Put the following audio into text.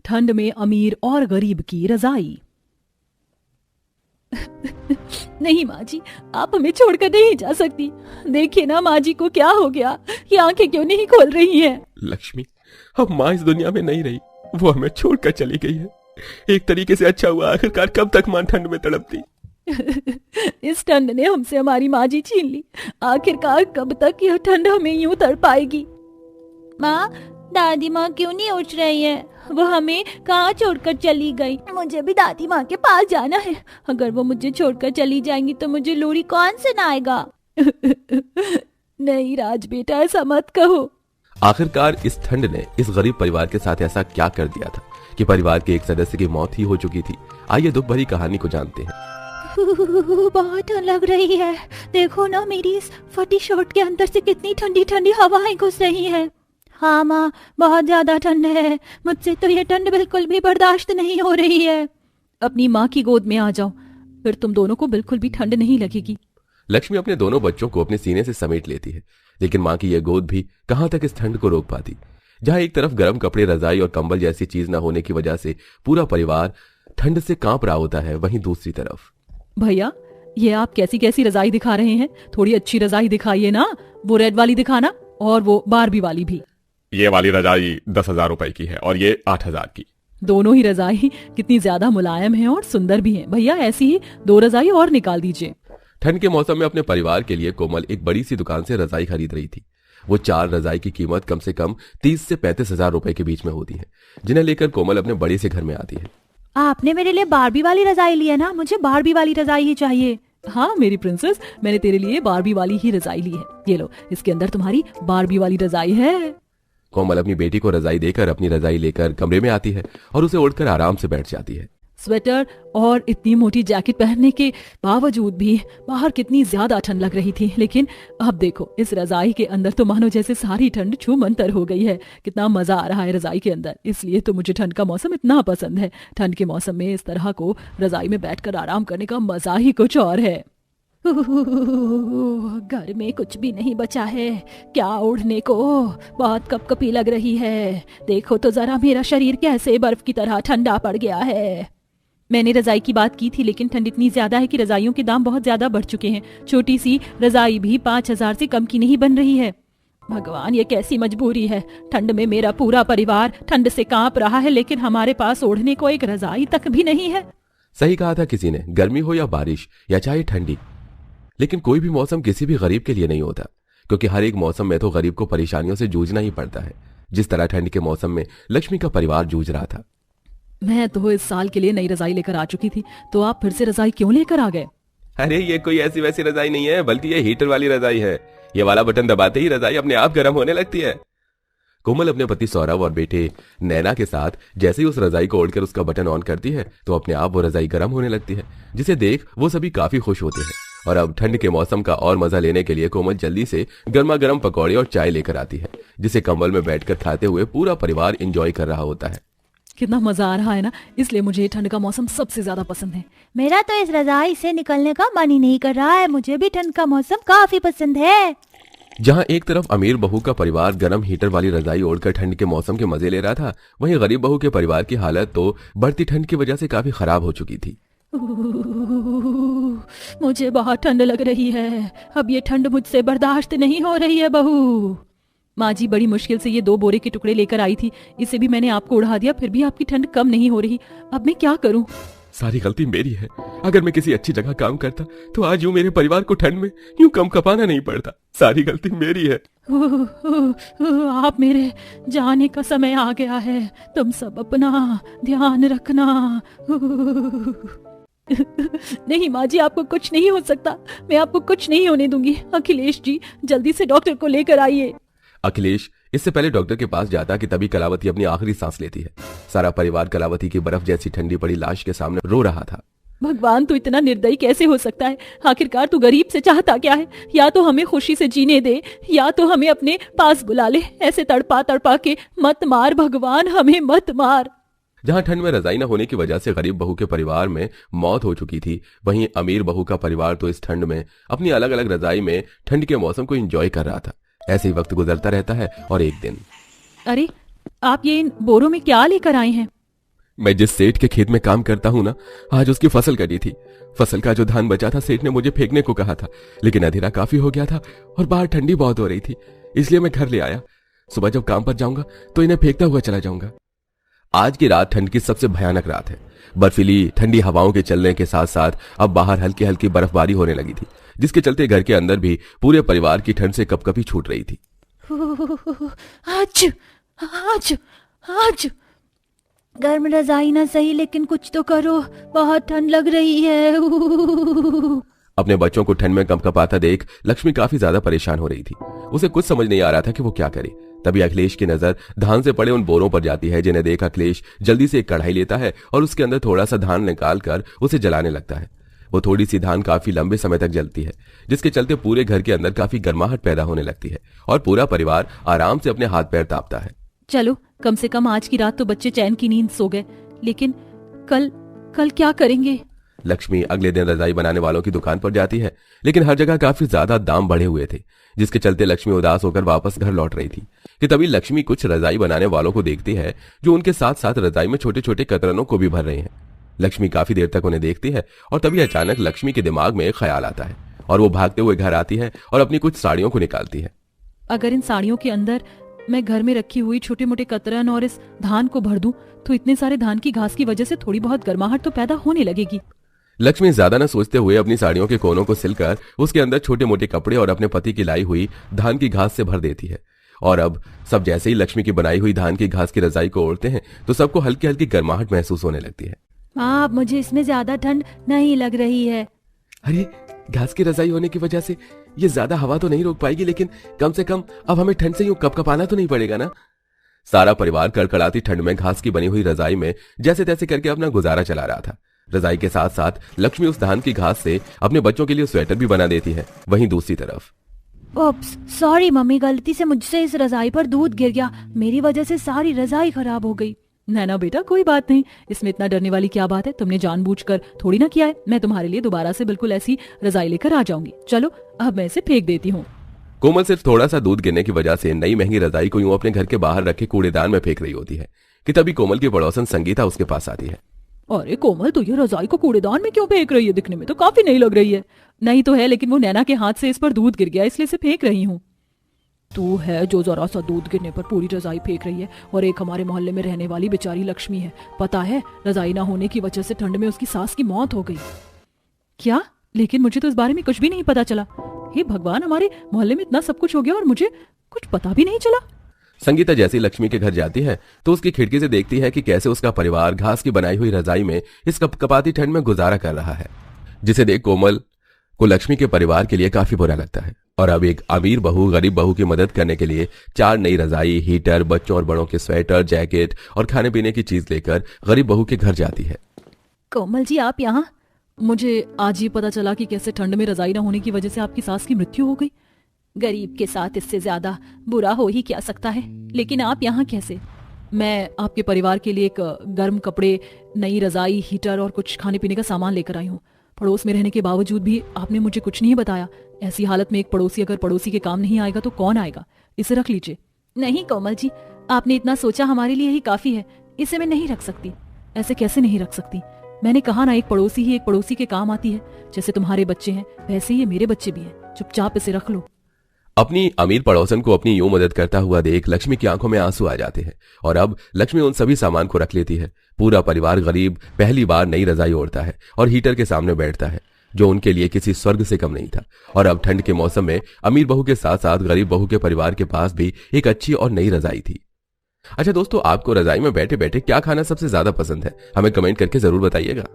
ठंड में अमीर और गरीब की रजाई। नहीं माँ जी, आप हमें छोड़कर नहीं जा सकती। देखिए ना माँ जी को क्या हो गया, ये आंखें क्यों नहीं खोल रही हैं? लक्ष्मी, अब माँ इस दुनिया में नहीं रही, वो हमें छोड़कर चली गई है। एक तरीके से अच्छा हुआ, आखिरकार कब तक माँ ठंड में तड़पती। इस ठंड ने हमसे हमारी माँ जी छीन ली। आखिरकार कब तक यह ठंड हमें यूं तड़पाएगी? माँ, दादी माँ क्यों नहीं उठ रही है? वो हमें कहाँ छोड़कर चली गई? मुझे भी दादी माँ के पास जाना है। अगर वो मुझे छोड़कर चली जाएंगी तो मुझे लोरी कौन सुनाएगा? नहीं राज बेटा, ऐसा मत कहो। आखिरकार इस ठंड ने इस गरीब परिवार के साथ ऐसा क्या कर दिया था कि परिवार के एक सदस्य की मौत ही हो चुकी थी। आइए दुख भरी कहानी को जानते हैं। बहुत ठंड लग रही है। देखो ना, मेरी इस फटी शर्ट के अंदर से कितनी ठंडी ठंडी हवाएं घुस रही है। हाँ माँ, बहुत ज्यादा ठंड है। मुझसे तो ये ठंड बिल्कुल भी बर्दाश्त नहीं हो रही है। अपनी माँ की गोद में आ जाओ, फिर तुम दोनों को बिल्कुल भी ठंड नहीं लगेगी। लक्ष्मी अपने दोनों बच्चों को अपने सीने से समेट लेती है, लेकिन माँ की यह गोद भी कहां तक इस ठंड को रोक पाती। जहां एक तरफ गर्म कपड़े, रजाई और कंबल जैसी चीज न होने की वजह से पूरा परिवार ठंड से कांप रहा होता है, वहीं दूसरी तरफ भैया, ये आप कैसी कैसी रजाई दिखा रहे हैं? थोड़ी अच्छी रजाई दिखाइए ना। वो रेड वाली दिखाना, और वो बारबी वाली भी। ये वाली रजाई 10,000 रुपए की है और ये 8,000 की। दोनों ही रजाई कितनी ज्यादा मुलायम है और सुंदर भी है। भैया, ऐसी ही 2 रजाई और निकाल दीजिए। ठंड के मौसम में अपने परिवार के लिए कोमल एक बड़ी सी दुकान से रजाई खरीद रही थी। वो 4 रजाई की कीमत कम से कम 30 से 35,000 रुपए के बीच में होती है, जिन्हें लेकर कोमल अपने बड़े से घर में आती है। आपने मेरे लिए बारबी वाली रजाई ली है ना? मुझे बारबी वाली रजाई ही चाहिए। हाँ मेरी प्रिंसेस, मैंने तेरे लिए बारबी वाली ही रजाई ली है। ये लो, इसके अंदर तुम्हारी बारबी वाली रजाई है। कोमल अपनी बेटी को रजाई देकर अपनी रजाई लेकर कमरे में आती है और उसे ओढ़कर आराम से बैठ जाती है। स्वेटर और इतनी मोटी जैकेट पहनने के बावजूद भी बाहर कितनी ज्यादा ठंड लग रही थी, लेकिन अब देखो, इस रजाई के अंदर तो मानो जैसे सारी ठंड छू मंतर हो गई है। कितना मजा आ रहा है रजाई के अंदर। इसलिए तो मुझे ठंड का मौसम इतना पसंद है। ठंड के मौसम में इस तरह को रजाई में बैठकर आराम करने का मजा ही कुछ और है। घर में कुछ भी नहीं बचा है क्या ओढ़ने को? बहुत कपकपी लग रही है। देखो तो जरा, मेरा शरीर कैसे बर्फ की तरह ठंडा पड़ गया है। मैंने रजाई की बात की थी, लेकिन ठंड इतनी ज्यादा है कि रजाइयों के दाम बहुत ज्यादा बढ़ चुके हैं। छोटी सी रजाई भी 5,000 से कम की नहीं बन रही है। भगवान, ये कैसी मजबूरी है। ठंड में मेरा पूरा परिवार ठंड से कांप रहा है, लेकिन हमारे पास ओढ़ने को एक रजाई तक भी नहीं है। सही कहा था किसी ने, गर्मी हो या बारिश या चाहे ठंडी, लेकिन कोई भी मौसम किसी भी गरीब के लिए नहीं होता, क्योंकि हर एक मौसम में तो गरीब को परेशानियों से जूझना ही पड़ता है। जिस तरह ठंड के मौसम में लक्ष्मी का परिवार जूझ रहा था। मैं तो इस साल के लिए नई रजाई लेकर आ चुकी थी, तो आप फिर से रजाई क्यों लेकर आ गए? अरे ये कोई ऐसी वैसी रजाई नहीं है, बल्कि ये हीटर वाली रजाई है। ये वाला बटन दबाते ही रजाई अपने आप गर्म होने लगती है। कोमल अपने पति सौरभ और बेटे नैना के साथ जैसे ही उस रजाई को ओढ़कर उसका बटन ऑन करती है, तो अपने आप वो रजाई गर्म होने लगती है, जिसे देख वो सभी काफी खुश होते हैं। और अब ठंड के मौसम का और मजा लेने के लिए कोमल जल्दी से गर्मा गर्म पकौड़े और चाय लेकर आती है, जिसे कंबल में बैठकर खाते हुए पूरा परिवार एंजॉय कर रहा होता है। कितना मजा आ रहा है ना, इसलिए मुझे ठंड का मौसम सबसे ज्यादा पसंद है। मेरा तो इस रजाई से निकलने का मन ही नहीं कर रहा है। मुझे भी ठंड का मौसम काफी पसंद है। जहां एक तरफ अमीर बहू का परिवार गर्म हीटर वाली रजाई ओढ़कर ठंड के मौसम के मजे ले रहा था, वहीं गरीब बहू के परिवार की हालत तो बढ़ती ठंड की वजह से काफी खराब हो चुकी थी। मुझे बहुत ठंड लग रही है। अब ये ठंड मुझसे बर्दाश्त नहीं हो रही है बहू। माँ जी बड़ी मुश्किल से ये 2 बोरे के टुकड़े लेकर आई थी, इसे भी मैंने आपको उड़ा दिया, फिर भी आपकी ठंड कम नहीं हो रही। अब मैं क्या करूं? सारी गलती मेरी है। अगर मैं किसी अच्छी जगह काम करता तो आज यूं मेरे परिवार को ठंड में यूं कम कपाना नहीं पड़ता। सारी गलती मेरी है। आप मेरे जाने का समय आ गया है। तुम सब अपना ध्यान रखना। नहीं माँ जी, आपको कुछ नहीं हो सकता। मैं आपको कुछ नहीं होने दूंगी। अखिलेश जी, जल्दी से डॉक्टर को लेकर आइए। अखिलेश इससे पहले डॉक्टर के पास जाता कि तभी कलावती अपनी आखिरी सांस लेती है। सारा परिवार कलावती की बर्फ जैसी ठंडी पड़ी लाश के सामने रो रहा था। भगवान, तू इतना निर्दयी कैसे हो सकता है? आखिरकार तू गरीब से चाहता क्या है? या तो हमें खुशी से जीने दे, या तो हमें अपने पास बुला ले। ऐसे तड़पा तड़पा के मत मार भगवान, हमें मत मार। जहां ठंड में रजाई न होने की वजह से गरीब बहू के परिवार में मौत हो चुकी थी, वहीं अमीर बहू का परिवार तो इस ठंड में अपनी अलग अलग रजाई में ठंड के मौसम को एंजॉय कर रहा था। ऐसे ही वक्त गुजरता रहता है और एक दिन, अरे, आप ये इन बोरों में क्या लेकर आए हैं? मैं जिस सेठ के खेत में काम करता हूं ना, आज उसकी फसल कटी थी। फसल का जो धान बचा था सेठ ने मुझे फेंकने को कहा था, लेकिन अंधेरा काफी हो गया था और बाहर ठंडी बहुत हो रही थी, इसलिए मैं घर ले आया। सुबह जब काम पर जाऊंगा तो इन्हें फेंकता हुआ चला जाऊंगा। आज की रात ठंड की सबसे भयानक रात है। बर्फीली ठंडी हवाओं के चलने के साथ साथ अब बाहर हल्की हल्की बर्फबारी होने लगी थी, जिसके चलते घर के अंदर भी पूरे परिवार की ठंड से कपकपी छूट रही थी। आज आज आज गर्म रजाई ना सही, लेकिन कुछ तो करो, बहुत ठंड लग रही है। अपने बच्चों को ठंड में कंपकपाता देख लक्ष्मी काफी ज्यादा परेशान हो रही थी। उसे कुछ समझ नहीं आ रहा था कि वो क्या करे। तभी अखिलेश की नजर धान से पड़े उन बोरों पर जाती है, जिन्हें देख अखिलेश जल्दी से एक कढ़ाई लेता है और उसके अंदर थोड़ा सा धान निकाल कर उसे जलाने लगता है। वो थोड़ी सी धान काफी लंबे समय तक जलती है, जिसके चलते पूरे घर के अंदर काफी गर्माहट पैदा होने लगती है और पूरा परिवार आराम से अपने हाथ पैर तापता है। चलो, कम से कम आज की रात तो बच्चे चैन की नींद सो गए, लेकिन कल क्या करेंगे? लक्ष्मी अगले दिन रजाई बनाने वालों की दुकान पर जाती है, लेकिन हर जगह काफी ज्यादा दाम बढ़े हुए थे, जिसके चलते लक्ष्मी उदास होकर वापस घर लौट रही थी कि तभी लक्ष्मी कुछ रजाई बनाने वालों को देखती है, जो उनके साथ साथ रजाई में छोटे छोटे कतरनों को भी भर रहे हैं। लक्ष्मी काफी देर तक उन्हें देखती है और तभी अचानक लक्ष्मी के दिमाग में एक ख्याल आता है और वो भागते हुए घर आती है और अपनी कुछ साड़ियों को निकालती है। अगर इन साड़ियों के अंदर मैं घर में रखी हुई छोटे मोटे कतरन और इस धान को भर दूं, तो इतने सारे धान की घास की वजह से थोड़ी बहुत गर्माहट तो पैदा होने लगेगी। लक्ष्मी ज्यादा न सोचते हुए अपनी साड़ियों के कोनों को सिलकर उसके अंदर छोटे मोटे कपड़े और अपने पति की लाई हुई धान की घास से भर देती है। और अब सब जैसे ही लक्ष्मी की बनाई हुई धान की घास की रजाई को ओढ़ते हैं तो सबको हल्की हल्की गर्माहट महसूस होने लगती है। अब मुझे इसमें ज्यादा ठंड नहीं लग रही है। अरे, घास की रजाई होने की वजह से ये ज्यादा हवा तो नहीं रोक पाएगी, लेकिन कम से कम अब हमें ठंड से यूं कपकपाना तो नहीं पड़ेगा ना। सारा परिवार कड़कड़ाती ठंड में घास की बनी हुई रजाई में जैसे तैसे करके अपना गुजारा चला रहा था। रजाई के साथ साथ लक्ष्मी उस धान की घास से अपने बच्चों के लिए स्वेटर भी बना देती है। वहीं दूसरी तरफ, ओप्स, सॉरी मम्मी, गलती से मुझसे इस रजाई पर दूध गिर गया, मेरी वजह से सारी रजाई खराब हो गई। नैना बेटा, कोई बात नहीं, इसमें इतना डरने वाली क्या बात है, तुमने जानबूझकर थोड़ी ना किया है। मैं तुम्हारे लिए दोबारा से बिल्कुल ऐसी रजाई लेकर आ जाऊंगी। चलो, अब मैं इसे फेंक देती हूँ। कोमल सिर्फ थोड़ा सा दूध गिरने की वजह से नई महंगी रजाई को यूं अपने घर के बाहर रखे कूड़ेदान में फेंक रही होती है कि तभी कोमल की पड़ोसन संगीता उसके पास आती है। अरे कोमल, तो ये रजाई को कूड़ेदान में क्यों फेंक रही है? दिखने में तो काफी नई लग रही है। नहीं तो है, लेकिन वो नैना के हाथ से इस पर दूध गिर गया, इसलिए इसे फेंक रही हूँ। तू है जो जरा सा दूध गिरने पर पूरी रजाई फेंक रही है, और एक हमारे मोहल्ले में रहने वाली बेचारी लक्ष्मी है, पता है, रजाई ना होने की वजह से ठंड में उसकी सास की मौत हो गई। क्या? लेकिन मुझे तो इस बारे में कुछ भी नहीं पता चला। हे भगवान, हमारे मोहल्ले में इतना सब कुछ हो गया और मुझे कुछ पता भी नहीं चला। संगीता जैसी लक्ष्मी के घर जाती है तो उसकी खिड़की से देखती है कि कैसे उसका परिवार घास की बनाई हुई रजाई में इस कपकपाती ठंड में गुजारा कर रहा है, जिसे देख कोमल को लक्ष्मी के परिवार के लिए काफी बुरा लगता है। और अब एक अमीर बहू गरीब बहू की मदद करने के लिए 4 नई रजाई, हीटर, बच्चों और बड़ों के स्वेटर, जैकेट और खाने पीने की चीज लेकर गरीब बहू के घर जाती है। कोमल जी, आप यहाँ? मुझे आज ही पता चला कि कैसे ठंड में रजाई न होने की वजह से आपकी सास की मृत्यु हो गई। गरीब के साथ इससे ज्यादा बुरा हो ही क्या सकता है। लेकिन आप यहाँ कैसे? मैं आपके परिवार के लिए एक गर्म कपड़े, नई रजाई, हीटर और कुछ खाने पीने का सामान लेकर आई हूँ। पड़ोस में रहने के बावजूद भी आपने मुझे कुछ नहीं बताया। ऐसी हालत में एक पड़ोसी अगर पड़ोसी के काम नहीं आएगा तो कौन आएगा? इसे रख लीजिए। नहीं कोमल जी, आपने इतना सोचा हमारे लिए ही काफी है, इसे मैं नहीं रख सकती। ऐसे कैसे नहीं रख सकती? मैंने कहा ना, एक पड़ोसी ही एक पड़ोसी के काम आती है। जैसे तुम्हारे बच्चे हैं वैसे ही मेरे बच्चे भी हैं। चुपचाप इसे रख लो। अपनी अमीर पड़ोसन को अपनी यूं मदद करता हुआ देख लक्ष्मी की आंखों में आंसू आ जाते हैं और अब लक्ष्मी उन सभी सामान को रख लेती है। पूरा परिवार गरीब पहली बार नई रजाई ओढ़ता है और हीटर के सामने बैठता है, जो उनके लिए किसी स्वर्ग से कम नहीं था। और अब ठंड के मौसम में अमीर बहू के साथ साथ गरीब बहू के परिवार के पास भी एक अच्छी और नई रजाई थी। अच्छा दोस्तों, आपको रजाई में बैठे बैठे क्या खाना सबसे ज्यादा पसंद है? हमें कमेंट करके जरूर बताइएगा।